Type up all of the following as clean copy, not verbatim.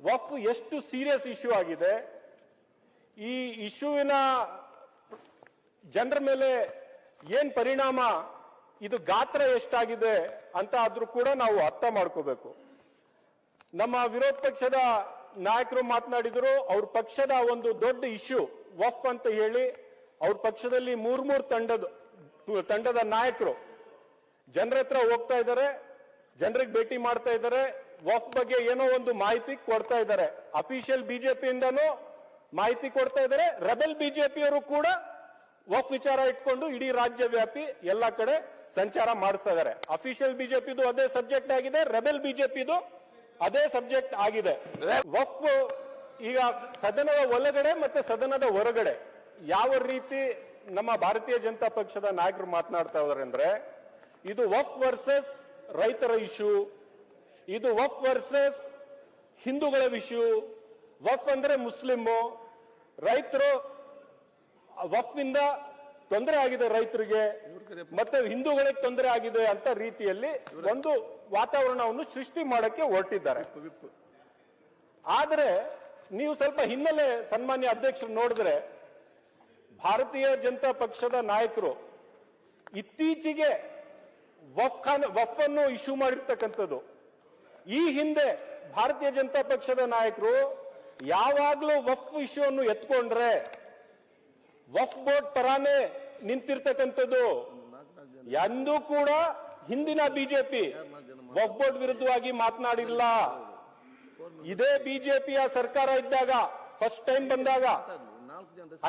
ವಕ್ಫ್ ಎಷ್ಟು serious issue ಆಗಿದೆ, ಈ ಇಶ್ಯೂವಿನ ಜನರ ಮೇಲೆ ಏನ್ ಪರಿಣಾಮ, ಇದು ಗಾತ್ರ ಎಷ್ಟಾಗಿದೆ ಅಂತ ಆದ್ರೂ ಕೂಡ ನಾವು ಅರ್ಥ ಮಾಡ್ಕೋಬೇಕು. ನಮ್ಮ ವಿರೋಧ ಪಕ್ಷದ ನಾಯಕರು ಮಾತನಾಡಿದ್ರು, ಅವ್ರ ಪಕ್ಷದ ಒಂದು ದೊಡ್ಡ ಇಶ್ಯೂ ವಕ್ಫ್ ಅಂತ ಹೇಳಿ ಅವ್ರ ಪಕ್ಷದಲ್ಲಿ ಮೂರ್ ತಂಡದ ನಾಯಕರು ಜನರ ಹತ್ರ ಹೋಗ್ತಾ ಇದ್ದಾರೆ, ಜನರಿಗೆ ಭೇಟಿ ಮಾಡ್ತಾ ಇದ್ದಾರೆ, ವಕ್ಫ್ ಬಗ್ಗೆ ಏನೋ ಒಂದು ಮಾಹಿತಿ ಕೊಡ್ತಾ ಇದ್ದಾರೆ. ಅಫಿಷಿಯಲ್ ಬಿಜೆಪಿಯಿಂದನೂ ಮಾಹಿತಿ ಕೊಡ್ತಾ ಇದ್ದಾರೆ, ರೆಬೆಲ್ ಬಿಜೆಪಿಯವರು ಕೂಡ ವಕ್ಫ್ ವಿಚಾರ ಇಟ್ಕೊಂಡು ಇಡೀ ರಾಜ್ಯ ವ್ಯಾಪಿ ಎಲ್ಲ ಕಡೆ ಸಂಚಾರ ಮಾಡಿಸ್ತಾ ಇದ್ದಾರೆ. ಅಫಿಷಿಯಲ್ ಬಿಜೆಪಿದು ಅದೇ ಸಬ್ಜೆಕ್ಟ್ ಆಗಿದೆ, ರೆಬೆಲ್ ಬಿಜೆಪಿದು ಅದೇ ಸಬ್ಜೆಕ್ಟ್ ಆಗಿದೆ. ವಕ್ಫ್ ಈಗ ಸದನದ ಒಳಗಡೆ ಮತ್ತೆ ಸದನದ ಹೊರಗಡೆ ಯಾವ ರೀತಿ ನಮ್ಮ ಭಾರತೀಯ ಜನತಾ ಪಕ್ಷದ ನಾಯಕರು ಮಾತನಾಡ್ತಾ ಇದ್ದಾರೆ ಅಂದ್ರೆ, ಇದು ವಕ್ಫ್ ವರ್ಸಸ್ ರೈತರ ಇಶ್ಯೂ, ಇದು ವಕ್ಫ್ ವರ್ಸಸ್ ಹಿಂದೂಗಳ ಇಶ್ಯೂ. ವಕ್ಫ್ ಅಂದ್ರೆ ಮುಸ್ಲಿಮು, ರೈತರು ವಕ್ಫ್ ಇಂದ ತೊಂದರೆ ಆಗಿದೆ ರೈತರಿಗೆ, ಮತ್ತೆ ಹಿಂದೂಗಳಿಗೆ ತೊಂದರೆ ಆಗಿದೆ ಅಂತ ರೀತಿಯಲ್ಲಿ ಒಂದು ವಾತಾವರಣವನ್ನು ಸೃಷ್ಟಿ ಮಾಡಕ್ಕೆ ಹೊರಟಿದ್ದಾರೆ. ಆದ್ರೆ ನೀವು ಸ್ವಲ್ಪ ಹಿನ್ನೆಲೆ ಸನ್ಮಾನ್ಯ ಅಧ್ಯಕ್ಷರು ನೋಡಿದ್ರೆ, ಭಾರತೀಯ ಜನತಾ ಪಕ್ಷದ ನಾಯಕರು ಇತ್ತೀಚೆಗೆ ವಕ್ಫ್ ಅನ್ನು ಇಶ್ಯೂ ಮಾಡಿರ್ತಕ್ಕಂಥದ್ದು. ಈ ಹಿಂದೆ ಭಾರತೀಯ ಜನತಾ ಪಕ್ಷದ ನಾಯಕರು ಯಾವಾಗ್ಲೂ ವಕ್ಫ್ ಇಶ್ಯೂ ಅನ್ನು ಎತ್ಕೊಂಡ್ರೆ ವಕ್ಫ್ ಬೋರ್ಡ್ ಪರಾನೇ ನಿಂತಿರ್ತಕ್ಕಂಥದ್ದು. ಎಂದೂ ಕೂಡ ಹಿಂದಿನ ಬಿಜೆಪಿ ವಕ್ಫ್ ಬೋರ್ಡ್ ವಿರುದ್ಧವಾಗಿ ಮಾತನಾಡಿಲ್ಲ. ಇದೇ ಬಿಜೆಪಿಯ ಸರ್ಕಾರ ಇದ್ದಾಗ ಫಸ್ಟ್ ಟೈಮ್ ಬಂದಾಗ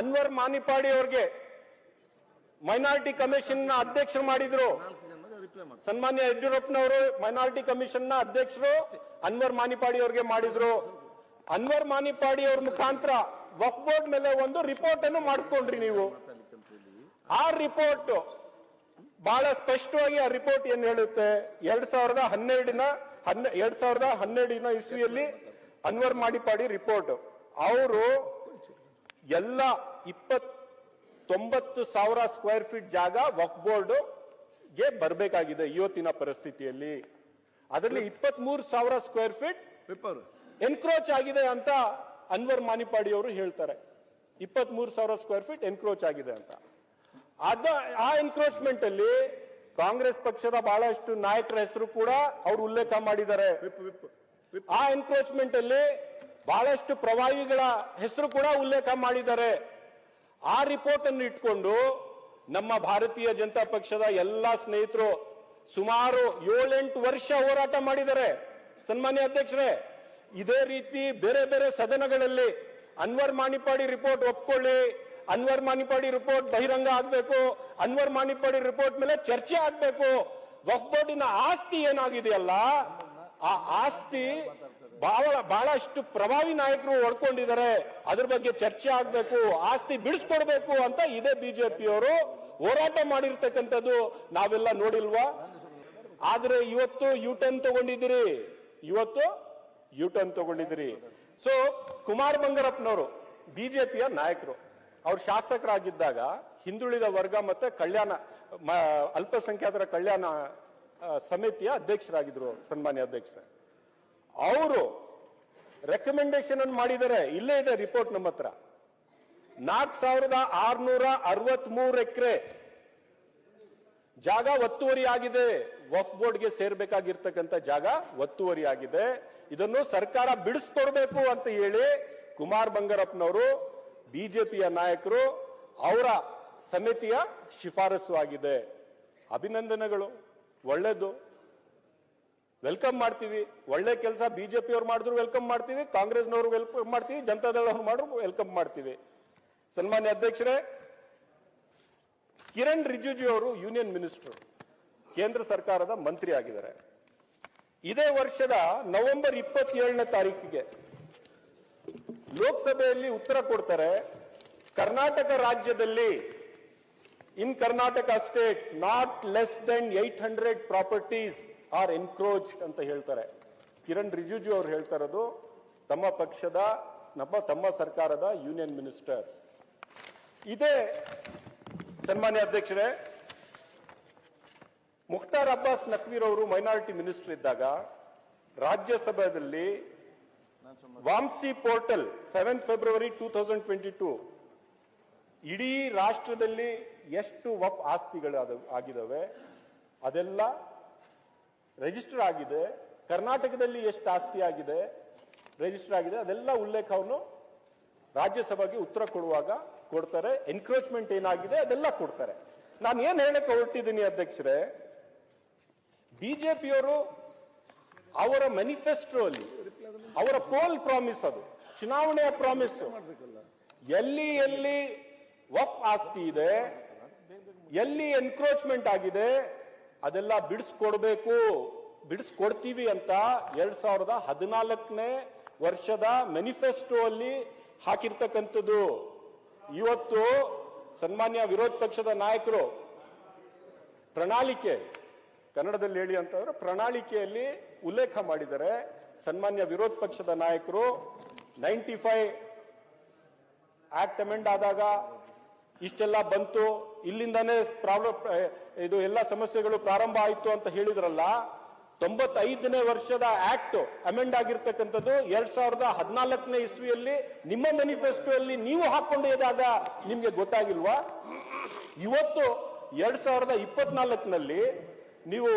ಅನ್ವರ್ ಮಾನಿಪಾಡಿ ಅವ್ರಿಗೆ ಮೈನಾರಿಟಿ ಕಮಿಷನ್ ನ ಅಧ್ಯಕ್ಷರು ಮಾಡಿದ್ರು. ಸನ್ಮಾನ್ಯ ಯಡಿಯೂರಪ್ಪನವರು ಮೈನಾರಿಟಿ ಕಮಿಷನ್ ನ ಅಧ್ಯಕ್ಷರು ಅನ್ವರ್ ಮಾನಿಪಾಡಿ ಅವ್ರಿಗೆ ಮಾಡಿದ್ರು. ಅನ್ವರ್ ಮಾನಿಪಾಡಿ ಅವ್ರ ಮುಖಾಂತರ ವಕ್ಫ್ ಬೋರ್ಡ್ ಮೇಲೆ ಒಂದು ರಿಪೋರ್ಟ್ ಅನ್ನು ಮಾಡಿಸ್ಕೊಂಡ್ರಿ ನೀವು. ಆ ರಿಪೋರ್ಟ್ ಬಹಳ ಸ್ಪಷ್ಟವಾಗಿ ಆ ರಿಪೋರ್ಟ್ ಏನ್ ಹೇಳುತ್ತೆ, 2012 ಇಸ್ವಿಯಲ್ಲಿ ಅನ್ವರ್ ಮಾನಿಪಾಡಿ ರಿಪೋರ್ಟ್, ಅವರು ಎಲ್ಲ 90,000 ಸ್ಕ್ವೇರ್ ಫೀಟ್ ಜಾಗ ವಕ್ಫ್ ಬೋರ್ಡ್ ಗೆ ಬರಬೇಕಾಗಿದೆ ಇವತ್ತಿನ ಪರಿಸ್ಥಿತಿಯಲ್ಲಿ. ಅದರಲ್ಲಿ 23,000 ಸ್ಕ್ವೇರ್ ಫೀಟ್ ಎನ್ಕ್ರೋಚ್ ಆಗಿದೆ ಅಂತ ಅನ್ವರ್ ಮಾನಿಪಾಡಿ ಅವರು ಹೇಳ್ತಾರೆ. 23,000 ಸ್ಕ್ವೇರ್ ಫೀಟ್ ಎನ್ಕ್ರೋಚ್ ಆಗಿದೆ ಅಂತ. ಆ ಎನ್ಕ್ರೋಚ್ಮೆಂಟ್ ಅಲ್ಲಿ ಕಾಂಗ್ರೆಸ್ ಪಕ್ಷದ ಬಹಳಷ್ಟು ನಾಯಕರ ಹೆಸರು ಕೂಡ ಅವರು ಉಲ್ಲೇಖ ಮಾಡಿದ್ದಾರೆ. ಆ ಎನ್ಕ್ರೋಚ್ಮೆಂಟ್ ಅಲ್ಲಿ ಬಹಳಷ್ಟು ಪ್ರಭಾವಿಗಳ ಹೆಸರು ಕೂಡ ಉಲ್ಲೇಖ ಮಾಡಿದ್ದಾರೆ. ಆ ರಿಪೋರ್ಟ್ ಅನ್ನು ಇಟ್ಕೊಂಡು ನಮ್ಮ ಭಾರತೀಯ ಜನತಾ ಪಕ್ಷದ ಎಲ್ಲಾ ಸ್ನೇಹಿತರು ಸುಮಾರು 7-8 ವರ್ಷ ಹೋರಾಟ ಮಾಡಿದ್ದಾರೆ. ಸನ್ಮಾನ್ಯ ಅಧ್ಯಕ್ಷರೇ, ಇದೇ ರೀತಿ ಬೇರೆ ಬೇರೆ ಸದನಗಳಲ್ಲಿ ಅನ್ವರ್ ಮಾನಿಪಾಡಿ ರಿಪೋರ್ಟ್ ಒಪ್ಕೊಳ್ಳಿ, ಅನ್ವರ್ ಮಾನಿಪಾಡಿ ರಿಪೋರ್ಟ್ ಬಹಿರಂಗ ಆಗ್ಬೇಕು, ಅನ್ವರ್ ಮಾನಿಪಾಡಿ ರಿಪೋರ್ಟ್ ಮೇಲೆ ಚರ್ಚೆ ಆಗ್ಬೇಕು, ವಕ್ಫ್ ಬೋರ್ಡಿನ ಆಸ್ತಿ ಏನಾಗಿದೆಯಲ್ಲ ಆ ಆಸ್ತಿ ಬಹಳಷ್ಟು ಪ್ರಭಾವಿ ನಾಯಕರು ಹೊಡ್ಕೊಂಡಿದ್ದಾರೆ, ಅದ್ರ ಬಗ್ಗೆ ಚರ್ಚೆ ಆಗ್ಬೇಕು, ಆಸ್ತಿ ಬಿಡಿಸ್ಕೊಡ್ಬೇಕು ಅಂತ ಇದೇ ಬಿಜೆಪಿಯವರು ಹೋರಾಟ ಮಾಡಿರ್ತಕ್ಕಂಥದ್ದು ನಾವೆಲ್ಲ ನೋಡಿಲ್ವಾ? ಆದ್ರೆ ಇವತ್ತು ಯೂಟರ್ನ್ ತಗೊಂಡಿದ್ದೀರಿ. ಸೊ ಕುಮಾರ್ ಬಂಗಾರಪ್ಪನವರು ಬಿಜೆಪಿಯ ನಾಯಕರು, ಅವ್ರು ಶಾಸಕರಾಗಿದ್ದಾಗ ಹಿಂದುಳಿದ ವರ್ಗ ಮತ್ತೆ ಅಲ್ಪಸಂಖ್ಯಾತರ ಕಲ್ಯಾಣ ಸಮಿತಿಯ ಅಧ್ಯಕ್ಷರಾಗಿದ್ರು. ಸನ್ಮಾನ್ಯ ಅಧ್ಯಕ್ಷರೇ, ಅವರು ರೆಕಮೆಂಡೇಶನ್ ಅನ್ನು ಮಾಡಿದ್ದಾರೆ. ಇಲ್ಲೇ ಇದೆ ರಿಪೋರ್ಟ್ ನಮ್ಮ ಹತ್ರ. 4,663 ಎಕರೆ ಜಾಗ ಒತ್ತುವರಿ ಆಗಿದೆ. ವಕ್ಫ್ ಬೋರ್ಡ್ಗೆ ಸೇರ್ಬೇಕಾಗಿರ್ತಕ್ಕಂಥ ಜಾಗ ಒತ್ತುವರಿ ಆಗಿದೆ. ಇದನ್ನು ಸರ್ಕಾರ ಬಿಡಿಸ್ಕೊಡ್ಬೇಕು ಅಂತ ಹೇಳಿ ಕುಮಾರ್ ಬಂಗಾರಪ್ಪನವರು ಬಿಜೆಪಿಯ ನಾಯಕರು, ಅವರ ಸಮಿತಿಯ ಶಿಫಾರಸು ಆಗಿದೆ. ಅಭಿನಂದನೆಗಳು, ಒಳ್ಳೇದು, ವೆಲ್ಕಮ್ ಮಾಡ್ತೀವಿ. ಒಳ್ಳೆ ಕೆಲಸ ಬಿಜೆಪಿ ಅವ್ರು ಮಾಡಿದ್ರು ವೆಲ್ಕಮ್ ಮಾಡ್ತೀವಿ, ಕಾಂಗ್ರೆಸ್ನವರು ವೆಲ್ಕಮ್ ಮಾಡ್ತೀವಿ, ಜನತಾದಳವ್ರು ಮಾಡಿದ್ರು ವೆಲ್ಕಮ್ ಮಾಡ್ತೀವಿ. ಸನ್ಮಾನ್ಯ ಅಧ್ಯಕ್ಷರೇ, ಕಿರಣ್ ರಿಜಿಜು ಅವರು ಯೂನಿಯನ್ ಮಿನಿಸ್ಟರ್, ಕೇಂದ್ರ ಸರ್ಕಾರದ ಮಂತ್ರಿ ಆಗಿದ್ದಾರೆ. ಇದೇ ವರ್ಷದ ನವೆಂಬರ್ 27ನೇ ತಾರೀಕಿಗೆ ಲೋಕಸಭೆಯಲ್ಲಿ ಉತ್ತರ ಕೊಡ್ತಾರೆ. ಕರ್ನಾಟಕ ರಾಜ್ಯದಲ್ಲಿ in Karnataka state not less than 800 properties are encroached ಅಂತ ಹೇಳ್ತಾರೆ. ಕಿರಣ್ ರಿಜಿಜು ಅವರು ಹೇಳ್ತಾ ಇರೋದು ತಮ್ಮ ಪಕ್ಷದ ತಮ್ಮ ಸರ್ಕಾರದ ಯೂನಿಯನ್ ಮಿನಿಸ್ಟರ್. ಇದೇ ಸನ್ಮಾನ್ಯ ಅಧ್ಯಕ್ಷರೇ, ಮುಖ್ತಾರ್ ಅಬ್ಬಾಸ್ ನಖ್ವೀರ್ ಅವರು ಮೈನಾರಿಟಿ ಮಿನಿಸ್ಟರ್ ಇದ್ದಾಗ ರಾಜ್ಯಸಭೆಯಲ್ಲಿ ವಾಮ್ಸಿ ಪೋರ್ಟಲ್ 7 ಫೆಬ್ರವರಿ 2022 ಇಡೀ ರಾಷ್ಟ್ರದಲ್ಲಿ ಎಷ್ಟು ವಫ್ ಆಸ್ತಿಗಳು ಆಗಿದಾವೆ ಅದೆಲ್ಲ ರಿಜಿಸ್ಟರ್ ಆಗಿದೆ. ಕರ್ನಾಟಕದಲ್ಲಿ ಎಷ್ಟು ಆಸ್ತಿ ಆಗಿದೆ ರಿಜಿಸ್ಟರ್ ಆಗಿದೆ ಅದೆಲ್ಲ ಉಲ್ಲೇಖವನ್ನು ರಾಜ್ಯಸಭೆಗೆ ಉತ್ತರ ಕೊಡುವಾಗ ಕೊಡ್ತಾರೆ. ಎನ್ಕ್ರೋಚ್ಮೆಂಟ್ ಏನಾಗಿದೆ ಅದೆಲ್ಲ ಕೊಡ್ತಾರೆ. ನಾನು ಏನ್ ಹೇಳಕ್ಕೆ ಹೊರಟಿದ್ದೀನಿ ಅಧ್ಯಕ್ಷರೇ, ಬಿಜೆಪಿಯವರು ಅವರ ಮ್ಯಾನಿಫೆಸ್ಟೋ ಅಲ್ಲಿ ಅವರ ಪೋಲ್ ಪ್ರಾಮಿಸ್, ಅದು ಚುನಾವಣೆಯ ಪ್ರಾಮಿಸ್, ಎಲ್ಲಿ ಎಲ್ಲಿ ವಫ್ ಆಸ್ತಿ ಇದೆ, ಎಲ್ಲಿ ಎನ್ಕ್ರೋಚ್ಮೆಂಟ್ ಆಗಿದೆ ಅದೆಲ್ಲ ಬಿಡಿಸ್ಕೊಡ್ಬೇಕು, ಬಿಡಿಸ್ಕೊಡ್ತೀವಿ ಅಂತ 2014ನೇ ವರ್ಷದ ಮ್ಯಾನಿಫೆಸ್ಟೋ ಅಲ್ಲಿ ಹಾಕಿರ್ತಕ್ಕಂಥದ್ದು. ಇವತ್ತು ಸನ್ಮಾನ್ಯ ವಿರೋಧ ಪಕ್ಷದ ನಾಯಕರು ಪ್ರಣಾಳಿಕೆ, ಕನ್ನಡದಲ್ಲಿ ಹೇಳಿ ಅಂತಂದ್ರೆ ಪ್ರಣಾಳಿಕೆಯಲ್ಲಿ ಉಲ್ಲೇಖ ಮಾಡಿದ್ದಾರೆ. ಸನ್ಮಾನ್ಯ ವಿರೋಧ ಪಕ್ಷದ ನಾಯಕರು 95 ಆಕ್ಟ್ ಅಮೆಂಡ್ ಆದಾಗ ಇಷ್ಟೆಲ್ಲ ಬಂತು, ಇಲ್ಲಿಂದಾನೇ ಪ್ರಾಬ್ಲಮ್, ಇದು ಎಲ್ಲ ಸಮಸ್ಯೆಗಳು ಪ್ರಾರಂಭ ಆಯಿತು ಅಂತ ಹೇಳಿದ್ರಲ್ಲ. 95ನೇ ವರ್ಷದ ಆಕ್ಟ್ ಅಮೆಂಡ್ ಆಗಿರ್ತಕ್ಕಂಥದ್ದು 2014ನೇ ಇಸ್ವಿಯಲ್ಲಿ ನಿಮ್ಮ ಮ್ಯಾನಿಫೆಸ್ಟೋ ಅಲ್ಲಿ ನೀವು ಹಾಕೊಂಡು ಹೋದಾಗ ನಿಮ್ಗೆ ಗೊತ್ತಾಗಿಲ್ವಾ? ಇವತ್ತು 2024ನಲ್ಲಿ ನೀವು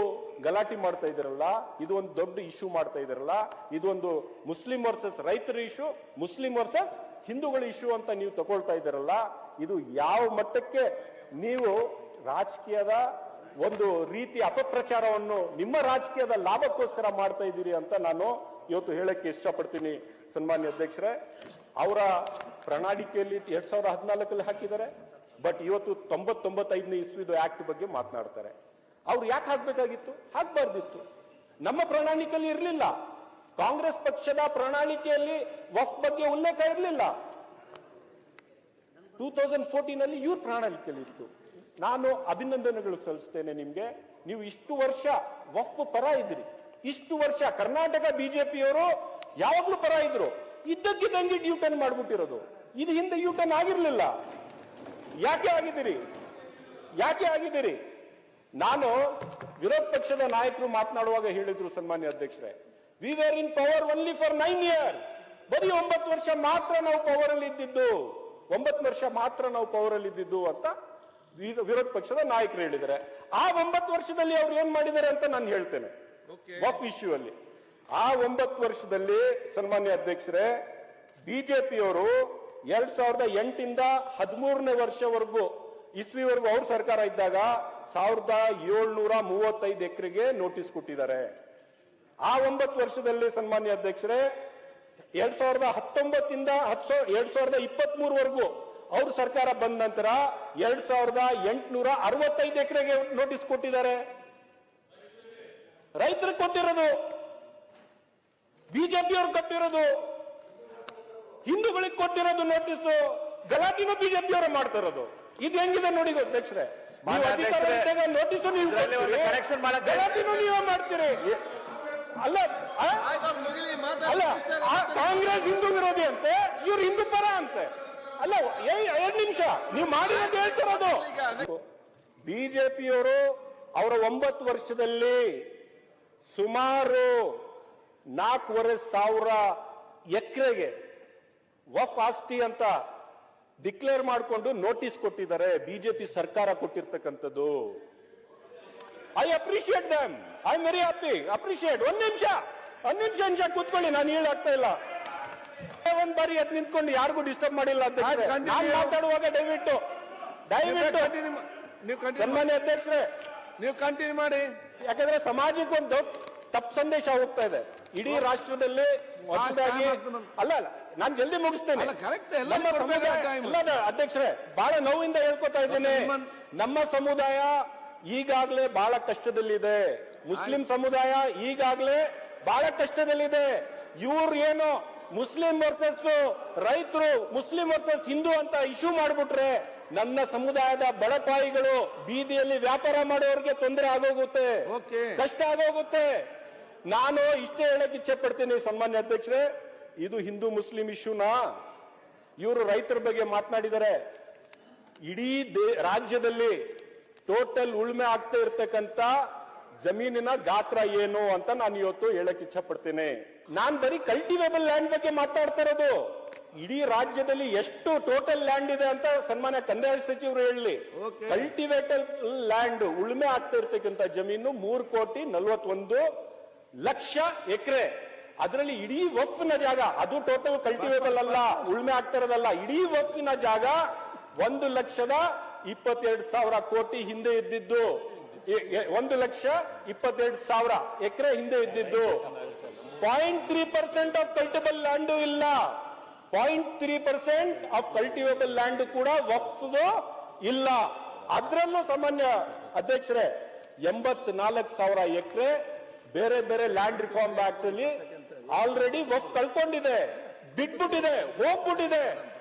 ಗಲಾಟೆ ಮಾಡ್ತಾ ಇದ್ದೀರಲ್ಲ, ಇದು ಒಂದು ದೊಡ್ಡ ಇಶ್ಯೂ ಮಾಡ್ತಾ ಇದ್ದೀರಲ್ಲ, ಇದೊಂದು ಮುಸ್ಲಿಂ ವರ್ಸಸ್ ರೈತರ ಇಶ್ಯೂ, ಮುಸ್ಲಿಂ ವರ್ಸಸ್ ಹಿಂದೂಗಳ ಇಶ್ಯೂ ಅಂತ ನೀವು ತಗೊಳ್ತಾ ಇದ್ದೀರಲ್ಲ, ಇದು ಯಾವ ಮಟ್ಟಕ್ಕೆ ನೀವು ರಾಜಕೀಯದ ಒಂದು ರೀತಿ ಅಪಪ್ರಚಾರವನ್ನು ನಿಮ್ಮ ರಾಜಕೀಯದ ಲಾಭಕ್ಕೋಸ್ಕರ ಮಾಡ್ತಾ ಇದ್ದೀರಿ ಅಂತ ನಾನು ಇವತ್ತು ಹೇಳಕ್ಕೆ ಇಷ್ಟಪಡ್ತೀನಿ. ಸನ್ಮಾನ್ಯ ಅಧ್ಯಕ್ಷರೇ, ಅವರ ಪ್ರಣಾಳಿಕೆಯಲ್ಲಿ 2014 ಹಾಕಿದ್ದಾರೆ, ಬಟ್ ಇವತ್ತು 95ನೇ ಇಸ್ವಿದು ಆಕ್ಟ್ ಬಗ್ಗೆ ಮಾತನಾಡ್ತಾರೆ. ಅವ್ರು ಯಾಕೆ ಹಾಕ್ಬೇಕಾಗಿತ್ತು? ಹಾಕ್ಬಾರ್ದಿತ್ತು. ನಮ್ಮ ಪ್ರಣಾಳಿಕೆಯಲ್ಲಿ ಇರಲಿಲ್ಲ, ಕಾಂಗ್ರೆಸ್ ಪಕ್ಷದ ಪ್ರಣಾಳಿಕೆಯಲ್ಲಿ ವಫ್ ಬಗ್ಗೆ ಉಲ್ಲೇಖ ಇರಲಿಲ್ಲ. 2014ನಲ್ಲಿ ಇವ್ರ ಪ್ರಣಾಳಿಕೆಯಲ್ಲಿ ಇತ್ತು. ನಾನು ಅಭಿನಂದನೆಗಳು ಸಲ್ಲಿಸ್ತೇನೆ ನಿಮ್ಗೆ. ನೀವು ಇಷ್ಟು ವರ್ಷ ವಫ್ ಪರ ಇದ್ರಿ, ಇಷ್ಟು ವರ್ಷ ಕರ್ನಾಟಕ ಬಿಜೆಪಿಯವರು ಯಾವಾಗ್ಲೂ ಪರ ಇದ್ರು, ಇದ್ದಕ್ಕಿದ್ದಂಗೆ ಯೂಟರ್ನ್ ಮಾಡ್ಬಿಟ್ಟಿರೋದು. ಇದು ಹಿಂದೆ ಯೂಟರ್ನ್ ಆಗಿರ್ಲಿಲ್ಲ. ಯಾಕೆ ಆಗಿದ್ದೀರಿ? ಯಾಕೆ ಆಗಿದ್ದೀರಿ? ನಾನು ವಿರೋಧ ಪಕ್ಷದ ನಾಯಕರು ಮಾತನಾಡುವಾಗ ಹೇಳಿದ್ರು, ಸನ್ಮಾನ್ಯ ಅಧ್ಯಕ್ಷರೇ, we were in power only for 9 years. ಬರೀ 9 ವರ್ಷ ಮಾತ್ರ ನಾವು ಪವರ್ ಅಲ್ಲಿ ಇದ್ದಿದ್ದು, 9 ವರ್ಷ ಮಾತ್ರ ನಾವು ಪವರ್ ಅಲ್ಲಿ ಇದ್ದಿದ್ದು ಅಂತ ವಿರೋಧ ಪಕ್ಷದ ನಾಯಕರು ಹೇಳಿದ್ದಾರೆ. ಆ 9 ವರ್ಷದಲ್ಲಿ ಅವ್ರು ಏನ್ ಮಾಡಿದ್ದಾರೆ ಅಂತ ನಾನು ಹೇಳ್ತೇನೆ. ವಫ್ ಇಶ್ಯೂ ಅಲ್ಲಿ ಆ 9 ವರ್ಷದಲ್ಲಿ ಸನ್ಮಾನ್ಯ ಅಧ್ಯಕ್ಷರೇ, ಬಿಜೆಪಿಯವರು 2008ಇಂದ 13ನೇ ವರ್ಷವರೆಗೂ ಇಸ್ವಿವರೆಗೂ ಅವ್ರ ಸರ್ಕಾರ ಇದ್ದಾಗ 1735 ಎಕರೆಗೆ ನೋಟಿಸ್ ಕೊಟ್ಟಿದ್ದಾರೆ. ಆ 9 ವರ್ಷದಲ್ಲಿ ಸನ್ಮಾನ್ಯ ಅಧ್ಯಕ್ಷರೇ, 2019ಇಂದ 2023ವರೆಗೂ ಅವ್ರ ಸರ್ಕಾರ ಬಂದ ನಂತರ 2865 ಎಕರೆಗೆ ನೋಟಿಸ್ ಕೊಟ್ಟಿದ್ದಾರೆ. ರೈತರಿಗೆ ಕೊಟ್ಟಿರೋದು, ಬಿಜೆಪಿಯವ್ರು ಕೊಟ್ಟಿರೋದು, ಹಿಂದೂಗಳಿಗೆ ಕೊಟ್ಟಿರೋದು ನೋಟಿಸ್, ಗಲಾಟಿನೂ ಬಿಜೆಪಿಯವರು ಮಾಡ್ತಾ ಇರೋದು. ಇದು ಹೆಂಗಿದೆ ನೋಡಿ ಅಧ್ಯಕ್ಷರೇ, ನೋಟಿಸ್ ನೀವು ಗಲಾಟಿನೂ ನೀವೇ ಮಾಡ್ತೀರಿ. ಅಲ್ಲ ಅಲ್ಲ, ಕಾಂಗ್ರೆಸ್ ಹಿಂದೂ ವಿರೋಧಿ ಅಂತೆ, ಇವ್ರು ಹಿಂದೂ ಪರ ಅಂತೆ. ಅಲ್ಲ, 2 ನಿಮಿಷ ನೀವು ಮಾಡಿರೋದು ಹೇಳ್ತಿರೋದು. ಬಿಜೆಪಿಯವರು ಅವರ 9 ವರ್ಷದಲ್ಲಿ ಸುಮಾರು 4,500 ಎಕರೆಗೆ ವಫ್ ಆಸ್ತಿ ಅಂತ ಡಿಕ್ಲೇರ್ ಮಾಡಿಕೊಂಡು ನೋಟಿಸ್ ಕೊಟ್ಟಿದ್ದಾರೆ. ಬಿಜೆಪಿ ಸರ್ಕಾರ ಕೊಟ್ಟಿರ್ತಕ್ಕಂಥದ್ದು. I appreciate them, I am very happy, appreciate. 1 ನಿಮಿಷ ಕೂತ್ಕೊಳ್ಳಿ, ನಾನು ಹೇಳಾಗ್ತಾ ಇಲ್ಲ. ಒಂದ್ ಬಾರಿ ಎದ್ದು ನಿಂತ್ಕೊಂಡು ಯಾರಿಗೂ ಡಿಸ್ಟರ್ಬ್ ಮಾಡಿಲ್ಲ ಅಂತ ನಾನು ಮಾತಾಡುವಾಗ ದಯವಿಟ್ಟು ಸನ್ಮಾನ್ಯ ಅಧ್ಯಕ್ಷರೇ ನೀವು ಕಂಟಿನ್ಯೂ ಮಾಡಿ. ಯಾಕಂದ್ರೆ ಸಮಾಜಕ್ಕೆ ಒಂದು ತಪ್ಪು ಸಂದೇಶ ಹೋಗ್ತಾ ಇದೆ ಇಡೀ ರಾಷ್ಟ್ರದಲ್ಲಿ. ಅಲ್ಲ ನಾನು ಜಲ್ದಿ ಮುಗಿಸ್ತೇನೆ. ಅಧ್ಯಕ್ಷರೇ, ಬಹಳ ನೋವಿಂದ ಹೇಳ್ಕೊತಾ ಇದ್ದೇನೆ, ನಮ್ಮ ಸಮುದಾಯ ಈಗಾಗಲೇ ಬಹಳ ಕಷ್ಟದಲ್ಲಿದೆ, ಮುಸ್ಲಿಂ ಸಮುದಾಯ ಈಗಾಗಲೇ ಬಹಳ ಕಷ್ಟದಲ್ಲಿದೆ. ಇವ್ರು ಏನು ಮುಸ್ಲಿಂ ವರ್ಸಸ್ ರೈತರು, ಮುಸ್ಲಿಂ ವರ್ಸಸ್ ಹಿಂದೂ ಅಂತ ಇಶ್ಯೂ ಮಾಡ್ಬಿಟ್ರೆ ನನ್ನ ಸಮುದಾಯದ ಬಡಪಾಯಿಗಳು, ಬೀದಿಯಲ್ಲಿ ವ್ಯಾಪಾರ ಮಾಡೋರಿಗೆ ತೊಂದರೆ ಆಗೋಗುತ್ತೆ, ಕಷ್ಟ ಆಗೋಗುತ್ತೆ. ನಾನು ಇಷ್ಟೇ ಹೇಳಕ್ ಇಚ್ಛೆ ಪಡ್ತೀನಿ ಸನ್ಮಾನ್ಯ ಅಧ್ಯಕ್ಷರೇ, ಇದು ಹಿಂದೂ ಮುಸ್ಲಿಂ ಇಶ್ಯೂನಾ? ಇವರು ರೈತರ ಬಗ್ಗೆ ಮಾತನಾಡಿದ್ದಾರೆ. ಇಡೀ ರಾಜ್ಯದಲ್ಲಿ ಟೋಟಲ್ ಉಳುಮೆ ಆಗ್ತಾ ಇರ್ತಕ್ಕಂಥ ಜಮೀನಿನ ಗಾತ್ರ ಏನು ಅಂತ ನಾನು ಇವತ್ತು ಹೇಳಕ್ ಇಚ್ಛೆ ಪಡ್ತೇನೆ. ನಾನ್ ಬರೀ ಕಲ್ಟಿವೇಬಲ್ ಲ್ಯಾಂಡ್ ಬಗ್ಗೆ ಮಾತಾಡ್ತಾ ಇರೋದು. ಇಡೀ ರಾಜ್ಯದಲ್ಲಿ ಎಷ್ಟು ಟೋಟಲ್ ಲ್ಯಾಂಡ್ ಇದೆ ಅಂತ ಸನ್ಮಾನ್ಯ ಕಂದಾಯ ಸಚಿವರು ಹೇಳಲಿ. ಕಲ್ಟಿವೇಟಲ್ ಲ್ಯಾಂಡ್ ಉಳುಮೆ ಆಗ್ತಾ ಇರ್ತಕ್ಕಂಥ ಜಮೀನು 3,41,00,000 ಎಕರೆ. ಅದರಲ್ಲಿ ಇಡೀ ವಫ್ನ ಜಾಗ, ಅದು ಟೋಟಲ್ ಕಲ್ಟಿವೇಬಲ್ ಅಲ್ಲ, ಉಳುಮೆ ಆಗ್ತಾ ಇರೋದಲ್ಲ. ಇಡೀ ವಫ್ನ ಜಾಗ 1,22,000 ಕೋಟಿ ಹಿಂದೆ ಇದ್ದಿದ್ದು, 1,22,000 ಎಕರೆ ಹಿಂದೆ ಇದ್ದಿದ್ದು. 0.3% ಆಫ್ ಕಲ್ಟಿವೇಬಲ್ ಲ್ಯಾಂಡ್ ಇಲ್ಲ. 0.3% ಆಫ್ ಕಲ್ಟಿವೇಬಲ್ ಲ್ಯಾಂಡ್ ಕೂಡ ವಫ್ದು ಇಲ್ಲ. ಅದರಲ್ಲೂ ಸಾಮಾನ್ಯ ಅಧ್ಯಕ್ಷರೇ 84,000 ಎಕರೆ ಬೇರೆ ಬೇರೆ ಲ್ಯಾಂಡ್ ರಿಫಾರ್ಮ್ ಆಕ್ಟ್ ಅಲ್ಲಿ ಆಲ್ರೆಡಿ ವಫ್ ಕಳ್ಕೊಂಡಿದೆ, ಬಿಟ್ಬಿಟ್ಟಿದೆ, ಹೋಗ್ಬಿಟ್ಟಿದೆ.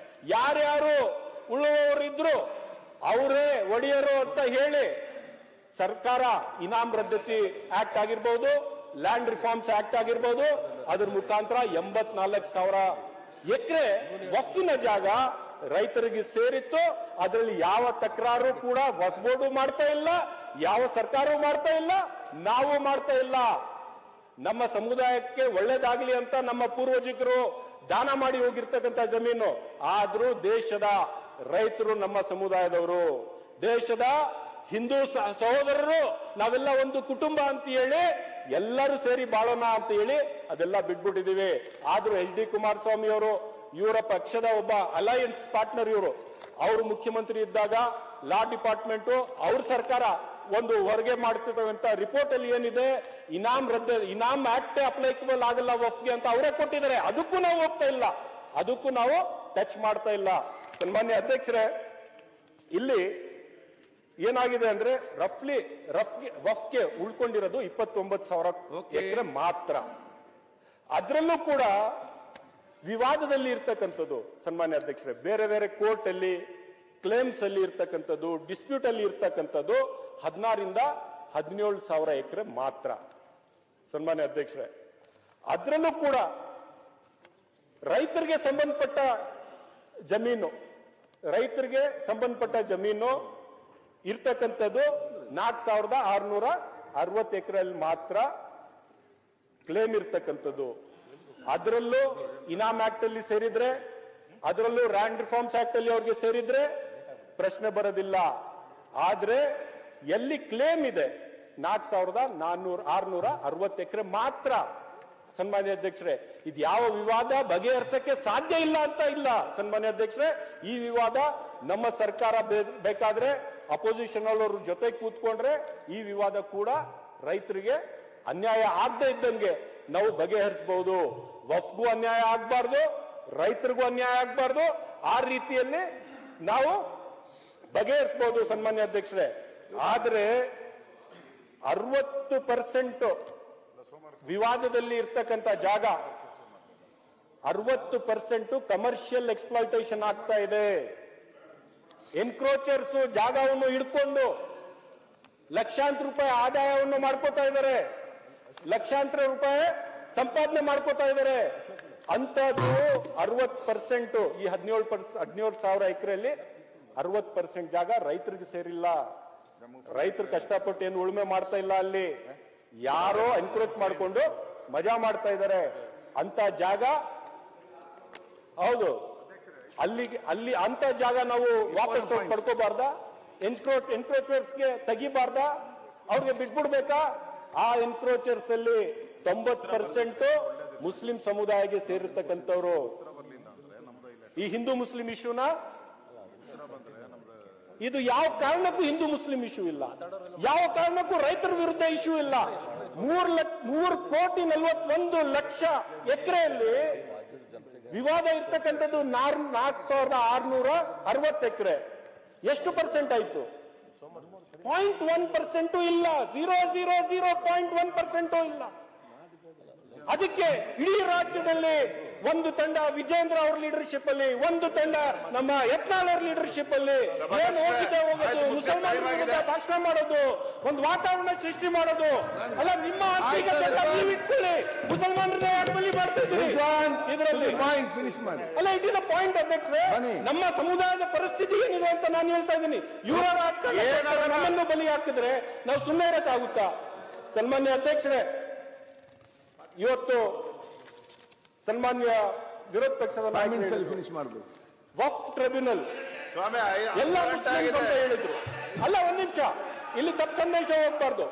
ಯಾರ್ಯಾರು ಉಳುವವರಿದ್ರು ಅವರೇ ಒಡೆಯರು ಅಂತ ಹೇಳಿ ಸರ್ಕಾರ ಇನಾಮ್ ರದ್ದತಿ ಆಕ್ಟ್ ಆಗಿರ್ಬೋದು, ಲ್ಯಾಂಡ್ ರಿಫಾರ್ಮ್ಸ್ ಆಕ್ಟ್ ಆಗಿರ್ಬೋದು, ಅದ್ರ ಮುಖಾಂತರ 84,000 ಎಕರೆ ವಫ್ನ ಜಾಗ ರೈತರಿಗೆ ಸೇರಿತ್ತು. ಅದರಲ್ಲಿ ಯಾವ ತಕರಾರು ಕೂಡ ವಕ್ಫ್ ಬೋರ್ಡು ಮಾಡ್ತಾ ಇಲ್ಲ, ಯಾವ ಸರ್ಕಾರವೂ ಮಾಡ್ತಾ ಇಲ್ಲ, ನಾವು ಮಾಡ್ತಾ ಇಲ್ಲ. ನಮ್ಮ ಸಮುದಾಯಕ್ಕೆ ಒಳ್ಳೇದಾಗ್ಲಿ ಅಂತ ನಮ್ಮ ಪೂರ್ವಜಿಕರು ದಾನ ಮಾಡಿ ಹೋಗಿರ್ತಕ್ಕಂಥ ಜಮೀನು. ಆದ್ರೂ ದೇಶದ ರೈತರು ನಮ್ಮ ಸಮುದಾಯದವರು, ದೇಶದ ಹಿಂದೂ ಸಹೋದರರು, ನಾವೆಲ್ಲ ಒಂದು ಕುಟುಂಬ ಅಂತ ಹೇಳಿ ಎಲ್ಲರೂ ಸೇರಿ ಬಾಳೋಣ ಅಂತ ಹೇಳಿ ಅದೆಲ್ಲ ಬಿಟ್ಬಿಟ್ಟಿದೀವಿ. ಆದ್ರೂ HD ಕುಮಾರಸ್ವಾಮಿ ಅವರು, ಇವರ ಪಕ್ಷದ ಒಬ್ಬ ಅಲಯನ್ಸ್ ಪಾರ್ಟ್ನರ್ ಇವರು, ಅವರು ಮುಖ್ಯಮಂತ್ರಿ ಇದ್ದಾಗ ಲಾ ಡಿಪಾರ್ಟ್ಮೆಂಟ್ ಅವ್ರ ಸರ್ಕಾರ ಒಂದು ಹೊರಗೆ ಮಾಡ್ತಿರ್ತಕ್ಕಂಥ ರಿಪೋರ್ಟ್ ಅಲ್ಲಿ ಏನಿದೆ, ಇನಾಮ್ ಆಕ್ಟ್ ಅಪ್ಲೈಕಬಲ್ ಆಗಲ್ಲ ವಫ್ಗೆ ಅಂತ ಅವರೇ ಕೊಟ್ಟಿದ್ದಾರೆ. ಅದಕ್ಕೂ ನಾವು ಹೋಗ್ತಾ ಇಲ್ಲ, ಅದಕ್ಕೂ ನಾವು ಟಚ್ ಮಾಡ್ತಾ ಇಲ್ಲ. ಸನ್ಮಾನ್ಯ ಅಧ್ಯಕ್ಷರೇ, ಇಲ್ಲಿ ಏನಾಗಿದೆ ಅಂದ್ರೆ ವಫ್ಗೆ ಉಳ್ಕೊಂಡಿರೋದು 29,000 ಎಕರೆ ಮಾತ್ರ. ಅದರಲ್ಲೂ ಕೂಡ ವಿವಾದದಲ್ಲಿ ಇರ್ತಕ್ಕಂಥದ್ದು ಸನ್ಮಾನ್ಯ ಅಧ್ಯಕ್ಷರೇ, ಬೇರೆ ಬೇರೆ ಕೋರ್ಟ್ ಅಲ್ಲಿ ಕ್ಲೇಮ್ಸ್ ಅಲ್ಲಿ ಇರ್ತಕ್ಕಂಥದ್ದು, ಡಿಸ್ಪ್ಯೂಟ್ ಅಲ್ಲಿ ಇರ್ತಕ್ಕಂಥದ್ದು 16,000 to 17,000 ಎಕರೆ ಮಾತ್ರ ಸನ್ಮಾನ್ಯ ಅಧ್ಯಕ್ಷರೇ. ಅದರಲ್ಲೂ ಕೂಡ ರೈತರಿಗೆ ಸಂಬಂಧಪಟ್ಟ ಜಮೀನು ಇರ್ತಕ್ಕಂಥದ್ದು 4,660 ಎಕರೆಯಲ್ಲಿ ಮಾತ್ರ ಕ್ಲೇಮ್ ಇರ್ತಕ್ಕಂಥದ್ದು. ಅದರಲ್ಲೂ ಇನಾಮ್ ಆಕ್ಟ್ ಅಲ್ಲಿ ಸೇರಿದ್ರೆ, ಅದರಲ್ಲೂ ಲ್ಯಾಂಡ್ ರಿಫಾರ್ಮ್ಸ್ ಆಕ್ಟ್ ಅಲ್ಲಿ ಅವ್ರಿಗೆ ಸೇರಿದ್ರೆ ಪ್ರಶ್ನೆ ಬರೋದಿಲ್ಲ. ಆದ್ರೆ ಎಲ್ಲಿ ಕ್ಲೇಮ್ ಇದೆ 4,660 ಎಕರೆ ಮಾತ್ರ ಸನ್ಮಾನ್ಯ ಅಧ್ಯಕ್ಷರೇ. ಇದು ಯಾವ ವಿವಾದ ಬಗೆಹರಿಸಕ್ಕೆ ಸಾಧ್ಯ ಇಲ್ಲ ಅಂತ ಇಲ್ಲ ಸನ್ಮಾನ್ಯ ಅಧ್ಯಕ್ಷರೇ. ಈ ವಿವಾದ ನಮ್ಮ ಸರ್ಕಾರ ಬೇಕಾದ್ರೆ ಅಪೋಸಿಷನ್ ಅವ್ರ ಜೊತೆ ಕೂತ್ಕೊಂಡ್ರೆ ಈ ವಿವಾದ ಕೂಡ ರೈತರಿಗೆ ಅನ್ಯಾಯ ಆಗದೆ ಇದ್ದಂಗೆ ನಾವು ಬಗೆಹರಿಸಬಹುದು. ವಫ್ಗೂ ಅನ್ಯಾಯ ಆಗ್ಬಾರ್ದು, ರೈತರಿಗೂ ಅನ್ಯಾಯ ಆಗ್ಬಾರ್ದು, ಆ ರೀತಿಯಲ್ಲಿ ನಾವು ಬಗೆಹರಿಸಬಹುದು ಸನ್ಮಾನ್ಯ ಅಧ್ಯಕ್ಷರೇ. ಆದ್ರೆ 60% ವಿವಾದದಲ್ಲಿ ಇರ್ತಕ್ಕಂಥ ಜಾಗ 60% ಕಮರ್ಷಿಯಲ್ ಎಕ್ಸ್ಪ್ಲಾಯ್ಟೇಷನ್ ಆಗ್ತಾ ಇದೆ. ಎನ್ಕ್ರೋಚರ್ಸ್ ಜಾಗವನ್ನು ಹಿಡ್ಕೊಂಡು ಲಕ್ಷಾಂತರ ರೂಪಾಯಿ ಆದಾಯವನ್ನು ಮಾಡ್ಕೋತಾ ಇದ್ದಾರೆ, ಲಕ್ಷಾಂತರ ರೂಪಾಯಿ ಸಂಪಾದನೆ ಮಾಡ್ಕೋತಾ ಇದ್ದಾರೆ. ಅಂತದ್ದು 60%, ಈ 17,000 ಎಕರೆಯಲ್ಲಿ 60% ಜಾಗ ರೈತರಿಗೆ ಸೇರಿಲ್ಲ. ರೈತರು ಕಷ್ಟಪಟ್ಟು ಏನು ಉಳುಮೆ ಮಾಡ್ತಾ ಇಲ್ಲ, ಅಲ್ಲಿ ಯಾರೋ ಎನ್ಕ್ರೋಚ್ ಮಾಡಿಕೊಂಡು ಮಜಾ ಮಾಡ್ತಾ ಇದ್ದಾರೆ. ಅಂತ ಜಾಗ ಹೌದು, ಅಲ್ಲಿ ಅಂತ ಜಾಗ ನಾವು ವಾಪಸ್ ಪಡ್ಕೋಬಾರ್ದ? ಎನ್ಕ್ರೋಚರ್ಸ್ಗೆ ತೆಗಿಬಾರ್ದ? ಅವ್ರಿಗೆ ಬಿಟ್ಬಿಡ್ಬೇಕಾ? ಆ ಎನ್ಕ್ರೋಚರ್ಸ್ ಅಲ್ಲಿ 90% ಮುಸ್ಲಿಂ ಸಮುದಾಯಕ್ಕೆ ಸೇರಿರ್ತಕ್ಕಂಥವ್ರು. ಈ ಹಿಂದೂ ಮುಸ್ಲಿಂ ಇಶ್ಯೂನ ಇದು ಯಾವ ಕಾರಣಕ್ಕೂ ಹಿಂದೂ ಮುಸ್ಲಿಂ ಇಶ್ಯೂ ಇಲ್ಲ, ಯಾವ ಕಾರಣಕ್ಕೂ ರೈತರ ವಿರುದ್ಧ ಇಶ್ಯೂ ಇಲ್ಲ. 3,41,00,000 ಎಕರೆಯಲ್ಲಿ ವಿವಾದ ಇರ್ತಕ್ಕಂಥದ್ದು 4,660 ಎಕರೆ. ಎಷ್ಟು ಪರ್ಸೆಂಟ್ ಆಯ್ತು? 0.1% ಇಲ್ಲ, 0.1% ಇಲ್ಲ. ಅದಕ್ಕೆ ಇಡೀ ರಾಜ್ಯದಲ್ಲಿ ಒಂದು ತಂಡ ವಿಜೇಂದ್ರ ಅವ್ರ ಲೀಡರ್ಶಿಪ್ ಅಲ್ಲಿ, ಒಂದು ತಂಡ ನಮ್ಮ ಯತ್ನಾಳ್ ಅವ್ರ ಲೀಡರ್ಶಿಪ್ ಅಲ್ಲಿ ಏನು ಹೋಗಿದೆ ಹೋಗೋದು, ಮುಸಲ್ಮಾನರ ವಿರುದ್ಧ ಭಾಷಣ ಮಾಡೋದು, ಒಂದು ವಾತಾವರಣ ಸೃಷ್ಟಿ ಮಾಡೋದು. ಅಲ್ಲ, ನಿಮ್ಮ ಆರ್ಥಿಕತೆ ನೀವು ಇಟ್ಕೊಳ್ಳಿ, ಮುಸಲ್ಮಾನರನ್ನೇ ಯಾಕೆ ಬಲಿ ಮಾಡ್ತಾ ಇದ್ದೀರಿ ಇದರಲ್ಲಿ? ಅಲ್ಲ, ಇಟ್ ಇಸ್ ಅ ಪಾಯಿಂಟ್ ಅಧ್ಯಕ್ಷರೇ. ನಮ್ಮ ಸಮುದಾಯದ ಪರಿಸ್ಥಿತಿ ಏನಿದೆ ಅಂತ ನಾನು ಹೇಳ್ತಾ ಇದ್ದೀನಿ. ಇವರ ರಾಜಕಾರಣ ನಮ್ಮನ್ನು ಬಲಿ ಹಾಕಿದ್ರೆ ನಾವು ಸುಮ್ಮನೆ ಇರಕ್ಕಾಗುತ್ತಾ ಸನ್ಮಾನ್ಯ ಅಧ್ಯಕ್ಷರೇ, ಇವತ್ತು ಸನ್ಮಾನ್ಯ ವಿರೋಧ ಪಕ್ಷದ ನಾಯಕರು ಫಿನಿಶ್ ಮಾಡಬೇಕು. ವಕ್ಫ್ ಟ್ರಿಬ್ಯುನಲ್ ಎಲ್ಲ ಮುಸ್ಲಿಮ್ಸ್ ಅಂತ ಹೇಳಿದ್ರು. ಅಲ್ಲ, ಒಂದ್ ನಿಮಿಷ, ಇಲ್ಲಿ ತಪ್ಪು ಸಂದೇಶ ಹೋಗ್ಬಾರ್ದು.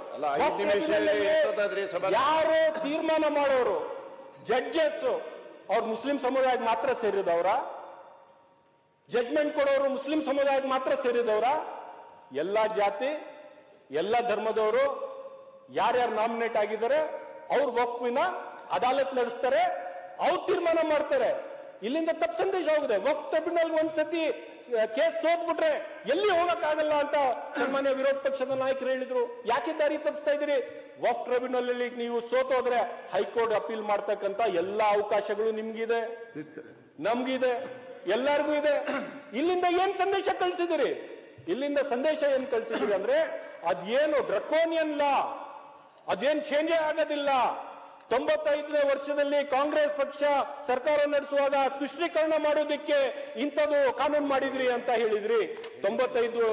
ಯಾರು ತೀರ್ಮಾನ ಮಾಡೋರು, ಜಡ್ಜಸ್, ಅವ್ರು ಮುಸ್ಲಿಂ ಸಮುದಾಯಕ್ಕೆ ಮಾತ್ರ ಸೇರಿದವರ? ಜಡ್ಜ್ಮೆಂಟ್ ಕೊಡೋರು ಮುಸ್ಲಿಂ ಸಮುದಾಯಕ್ಕೆ ಮಾತ್ರ ಸೇರಿದವರ? ಎಲ್ಲಾ ಜಾತಿ, ಎಲ್ಲ ಧರ್ಮದವರು ಯಾರ್ಯಾರು ನಾಮಿನೇಟ್ ಆಗಿದ್ದಾರೆ ಅವ್ರು ವಕ್ಫಿನ ಅದಾಲತ್ ನಡೆಸ್ತಾರೆ, ಅವ್ರು ತೀರ್ಮಾನ ಮಾಡ್ತಾರೆ. ಇಲ್ಲಿಂದ ತಪ್ಪು ಸಂದೇಶ ಹೋಗಿದೆ. ವಕ್ಫ್ ಟ್ರಿಬ್ಯುನಲ್ ಒಂದ್ಸತಿ ಕೇಸ್ ಸೋತ್ಬಿಟ್ರೆ ಎಲ್ಲಿ ಹೋಗಕ್ಕಾಗಲ್ಲ ಅಂತ ಸನ್ಮಾನ್ಯ ವಿರೋಧ ಪಕ್ಷದ ನಾಯಕರು ಹೇಳಿದ್ರು. ಯಾಕೆ ದಾರಿ ತಪ್ಪಿಸ್ತಾ ಇದ್ದೀರಿ? ವಕ್ಫ್ ಟ್ರಿಬ್ಯುನಲ್ ಅಲ್ಲಿ ನೀವು ಸೋತೋದ್ರೆ ಹೈಕೋರ್ಟ್ ಅಪೀಲ್ ಮಾಡ್ತಕ್ಕಂತ ಎಲ್ಲಾ ಅವಕಾಶಗಳು ನಿಮ್ಗಿದೆ, ನಮ್ಗಿದೆ, ಎಲ್ಲರಿಗೂ ಇದೆ. ಇಲ್ಲಿಂದ ಏನ್ ಸಂದೇಶ ಕಳಿಸಿದಿರಿ? ಇಲ್ಲಿಂದ ಸಂದೇಶ ಏನ್ ಕಳಿಸಿದಿರಿ ಅಂದ್ರೆ ಅದೇನು ಡ್ರಕೋನಿಯನ್ ಲಾ, ಅದೇನ್ ಚೇಂಜೇ ಆಗೋದಿಲ್ಲ. 95ನೇ ವರ್ಷದಲ್ಲಿ ಕಾಂಗ್ರೆಸ್ ಪಕ್ಷ ಸರ್ಕಾರ ನಡೆಸುವಾಗ ತುಷ್ಟೀಕರಣ ಮಾಡೋದಕ್ಕೆ ಇಂಥದ್ದು ಕಾನೂನು ಮಾಡಿದ್ರಿ ಅಂತ ಹೇಳಿದ್ರಿ. 95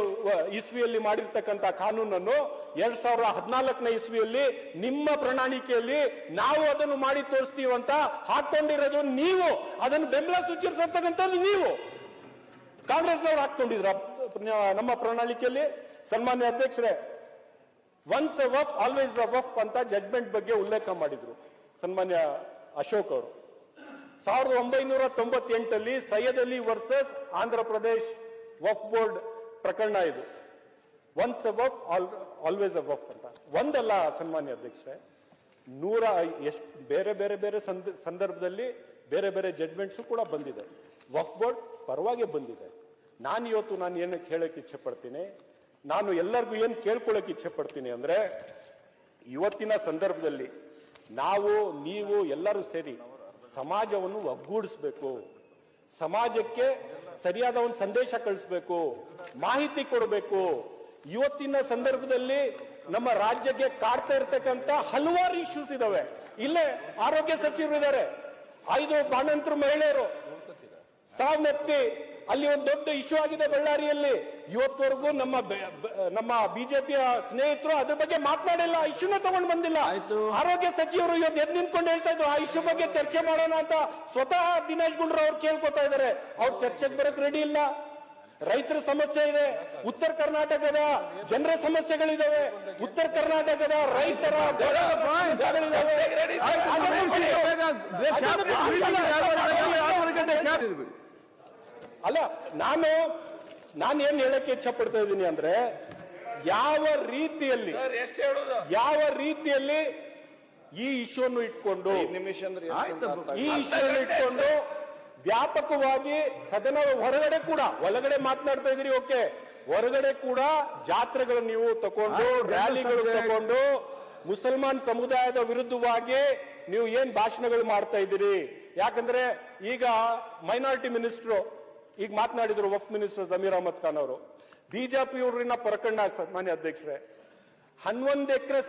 ಇಸ್ವಿಯಲ್ಲಿ ಮಾಡಿರ್ತಕ್ಕಂಥ ಕಾನೂನನ್ನು 2014ನೇ ಇಸ್ವಿಯಲ್ಲಿ ನಿಮ್ಮ ಪ್ರಣಾಳಿಕೆಯಲ್ಲಿ ನಾವು ಅದನ್ನು ಮಾಡಿ ತೋರಿಸ್ತೀವಿ ಅಂತ ಹಾಕೊಂಡಿರೋದು ನೀವು, ಅದನ್ನು ಬೆಂಬಲ ಸೂಚಿಸತಕ್ಕಂಥದ್ದು ನೀವು. ಕಾಂಗ್ರೆಸ್ನವ್ರು ಹಾಕೊಂಡಿದ್ರ ನಮ್ಮ ಪ್ರಣಾಳಿಕೆಯಲ್ಲಿ? ಸನ್ಮಾನ್ಯ ಅಧ್ಯಕ್ಷರೇ, once A Waqf always a Waqf ಅಂತ ಜಡ್ಜ್ಮೆಂಟ್ ಬಗ್ಗೆ ಉಲ್ಲೇಖ ಮಾಡಿದ್ರು ಸನ್ಮಾನ್ಯ ಅಶೋಕ್ ಅವರು. 1998 ಸೈಯದ್ ಅಲಿ ವರ್ಸಸ್ ಆಂಧ್ರ ಪ್ರದೇಶ್ ವಫ್ ಬೋರ್ಡ್ ಪ್ರಕರಣ ಇದು. Once A Waqf always a Waqf ಅಂತ. ಒಂದಲ್ಲ ಸನ್ಮಾನ್ಯ ಅಧ್ಯಕ್ಷರೇ, ಎಷ್ಟು ಬೇರೆ ಬೇರೆ ಬೇರೆ ಸಂದರ್ಭದಲ್ಲಿ ಬೇರೆ ಬೇರೆ ಜಡ್ಜ್ಮೆಂಟ್ಸು ಕೂಡ ಬಂದಿದೆ. ವಫ್ ಬೋರ್ಡ್ ಪರವಾಗಿ ಬಂದಿದೆ. ಇವತ್ತು ನಾನು ಏನಕ್ಕೆ ಹೇಳಕ್ಕೆ ಇಚ್ಛೆ ಪಡ್ತೀನಿ, ನಾನು ಎಲ್ಲರಿಗೂ ಏನ್ ಕೇಳ್ಕೊಳ್ಳಕ್ಕೆ ಇಚ್ಛೆ ಪಡ್ತೀನಿ ಅಂದ್ರೆ, ಇವತ್ತಿನ ಸಂದರ್ಭದಲ್ಲಿ ನೀವು ಎಲ್ಲರೂ ಸೇರಿ ಸಮಾಜವನ್ನು ಒಗ್ಗೂಡಿಸಬೇಕು, ಸಮಾಜಕ್ಕೆ ಸರಿಯಾದ ಒಂದು ಸಂದೇಶ ಕಳಿಸ್ಬೇಕು, ಮಾಹಿತಿ ಕೊಡಬೇಕು. ಇವತ್ತಿನ ಸಂದರ್ಭದಲ್ಲಿ ನಮ್ಮ ರಾಜ್ಯಕ್ಕೆ ಕಾಡ್ತಾ ಇರ್ತಕ್ಕಂಥ ಹಲವಾರು ಇಶ್ಯೂಸ್ ಇದಾವೆ. ಇಲ್ಲೇ ಆರೋಗ್ಯ ಸಚಿವರು ಇದ್ದಾರೆ, 5 ಬಾಣಂತರು ಮಹಿಳೆಯರು ಸಾವನ್ನಪ್ಪಿ ಅಲ್ಲಿ ಒಂದು ದೊಡ್ಡ ಇಶ್ಯೂ ಆಗಿದೆ ಬಳ್ಳಾರಿಯಲ್ಲಿ. ಇವತ್ತವರೆಗೂ ನಮ್ಮ ಬಿಜೆಪಿಯ ಸ್ನೇಹಿತರು ಅದ್ರ ಬಗ್ಗೆ ಮಾತನಾಡಿಲ್ಲ, ಇಶ್ಯೂನ ತಗೊಂಡು ಬಂದಿಲ್ಲ. ಆರೋಗ್ಯ ಸಚಿವರು ಇವತ್ತು ಎದ್ದು ನಿಂತ್ಕೊಂಡು ಹೇಳ್ತಾ ಇದ್ರು ಆ ಇಶ್ಯೂ ಬಗ್ಗೆ ಚರ್ಚೆ ಮಾಡೋಣ ಅಂತ. ಸ್ವತಃ ದಿನೇಶ್ ಗುಂಡ್ರು ಅವ್ರು ಕೇಳ್ಕೊತಾ ಇದ್ದಾರೆ, ಅವ್ರು ಚರ್ಚೆಗೆ ಬರಕ್ ರೆಡಿ ಇಲ್ಲ. ರೈತರ ಸಮಸ್ಯೆ ಇದೆ, ಉತ್ತರ ಕರ್ನಾಟಕದ ಜನರ ಸಮಸ್ಯೆಗಳಿದಾವೆ, ಉತ್ತರ ಕರ್ನಾಟಕದ ರೈತರ ಅಲ್ಲ, ನಾನು ಏನ್ ಹೇಳಕ್ಕೆ ಇಚ್ಛೆ ಪಡ್ತಾ ಇದ್ದೀನಿ ಅಂದ್ರೆ, ಯಾವ ರೀತಿಯಲ್ಲಿ ಈ ಇಶ್ಯೂನ್ನು ಇಟ್ಕೊಂಡು ವ್ಯಾಪಕವಾಗಿ ಸದನ ಹೊರಗಡೆ ಕೂಡ, ಒಳಗಡೆ ಮಾತನಾಡ್ತಾ ಇದ್ದೀರಿ ಓಕೆ, ಹೊರಗಡೆ ಕೂಡ ಜಾತ್ರೆಗಳು ನೀವು ತಗೊಂಡು, ರ್ಯಾಲಿಗಳು ತಗೊಂಡು ಮುಸಲ್ಮಾನ್ ಸಮುದಾಯದ ವಿರುದ್ಧವಾಗಿ ನೀವು ಏನ್ ಭಾಷಣಗಳು ಮಾಡ್ತಾ ಇದ್ದೀರಿ. ಯಾಕಂದ್ರೆ ಈಗ ಮೈನಾರಿಟಿ ಮಿನಿಸ್ಟ್ರು ಈಗ ಮಾತನಾಡಿದ್ರು, ವಫ್ ಮಿನಿಸ್ಟರ್ ಜಮೀರ್ ಅಹಮದ್ ಖಾನ್ ಅವರು. ಬಿಜೆಪಿಯವರಿನ ಪ್ರಕರಣ ಸನ್ಮಾನ್ಯ ಅಧ್ಯಕ್ಷರೇ, 11 ಎಕರೆ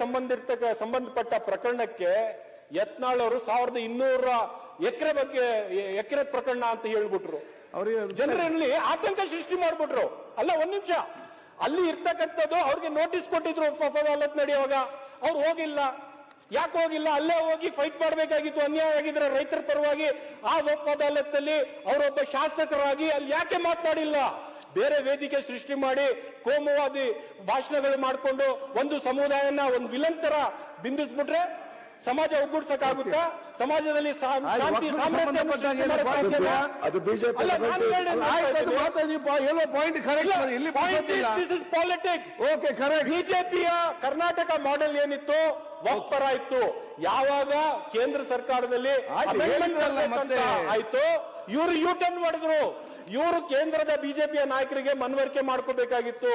ಸಂಬಂಧಪಟ್ಟ ಪ್ರಕರಣಕ್ಕೆ ಯತ್ನಾಳ್ ಅವರು 1200 ಎಕರೆ ಪ್ರಕರಣ ಅಂತ ಹೇಳ್ಬಿಟ್ರು. ಜನರಲ್ಲಿ ಆತಂಕ ಸೃಷ್ಟಿ ಮಾಡ್ಬಿಟ್ರು. ಅಲ್ಲ, ಒಂದ್ ನಿಮಿಷ, ಅಲ್ಲಿ ಇರ್ತಕ್ಕಂಥದ್ದು ಅವ್ರಿಗೆ ನೋಟಿಸ್ ಕೊಟ್ಟಿದ್ರು ವಫ್ ಅದಾಲತ್ ನಡೆಯುವಾಗ, ಅವ್ರು ಹೋಗಿಲ್ಲ. ಯಾಕೆ ಹೋಗಿಲ್ಲ? ಅಲ್ಲೇ ಹೋಗಿ ಫೈಟ್ ಮಾಡಬೇಕಾಗಿತ್ತು. ಅನ್ಯಾಯ ಆಗಿದ್ರೆ ರೈತರ ಪರವಾಗಿ ಆ ವಫ್ ಅದಾಲತ್ನಲ್ಲಿ ಅವರೊಬ್ಬ ಶಾಸಕರಾಗಿ ಅಲ್ಲಿ ಯಾಕೆ ಮಾತನಾಡಿಲ್ಲ? ಬೇರೆ ವೇದಿಕೆ ಸೃಷ್ಟಿ ಮಾಡಿ ಕೋಮುವಾದಿ ಭಾಷಣಗಳು ಮಾಡಿಕೊಂಡು ಒಂದು ಸಮುದಾಯನ ಒಂದು ವಿಲನ್ ತರ ಬಿಂಬಿಸ್ಬಿಟ್ರೆ ಸಮಾಜ ಒಗ್ಗೂಡ್ಸಕ್ಕಾಗುತ್ತಾ? ಸಮಾಜದಲ್ಲಿ ಶಾಂತಿ ಬಿಜೆಪಿಯ ಕರ್ನಾಟಕ ಮಾಡೆಲ್ ಏನಿತ್ತು, ವಫ್ ಪರ ಇತ್ತು. ಯಾವಾಗ ಕೇಂದ್ರ ಸರ್ಕಾರದಲ್ಲಿ ಆಯ್ತು, ಇವರು ಯೂ ಟರ್ನ್ ಮಾಡಿದ್ರು. ಇವರು ಕೇಂದ್ರದ ಬಿಜೆಪಿಯ ನಾಯಕರಿಗೆ ಮನವರಿಕೆ ಮಾಡ್ಕೋಬೇಕಾಗಿತ್ತು.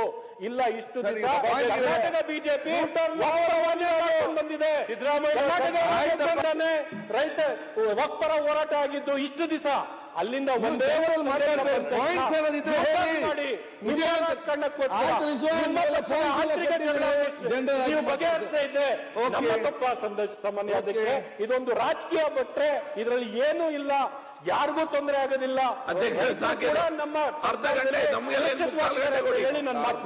ಇಲ್ಲ, ಇಷ್ಟು ದಿನ ಕರ್ನಾಟಕ ಬಿಜೆಪಿ ಬಂದಿದೆ, ಸಿದ್ದರಾಮಯ್ಯ ರೈತ ವಫ್ ಪರ ಹೋರಾಟ ಆಗಿದ್ದು ಇಷ್ಟು ದಿವಸ. ಅಲ್ಲಿಂದ ಒಂದೇ ನೀವು ಬಗೆಹರಿಸ್ತಾ ಇದ್ರೆ ನಮ್ಮ ತಪ್ಪ ಸಾಮಾನ್ಯ ಅಧ್ಯಕ್ಷ. ಇದೊಂದು ರಾಜಕೀಯ ಬಿಟ್ರೆ ಇದರಲ್ಲಿ ಏನೂ ಇಲ್ಲ, ಯಾರಿಗೂ ತೊಂದರೆ ಆಗೋದಿಲ್ಲ. ಅಧ್ಯಕ್ಷ, ನಮ್ಮ ಅರ್ಧ ಗಂಟೆ ಹೇಳಿ ನನ್ನ ಮಾತು.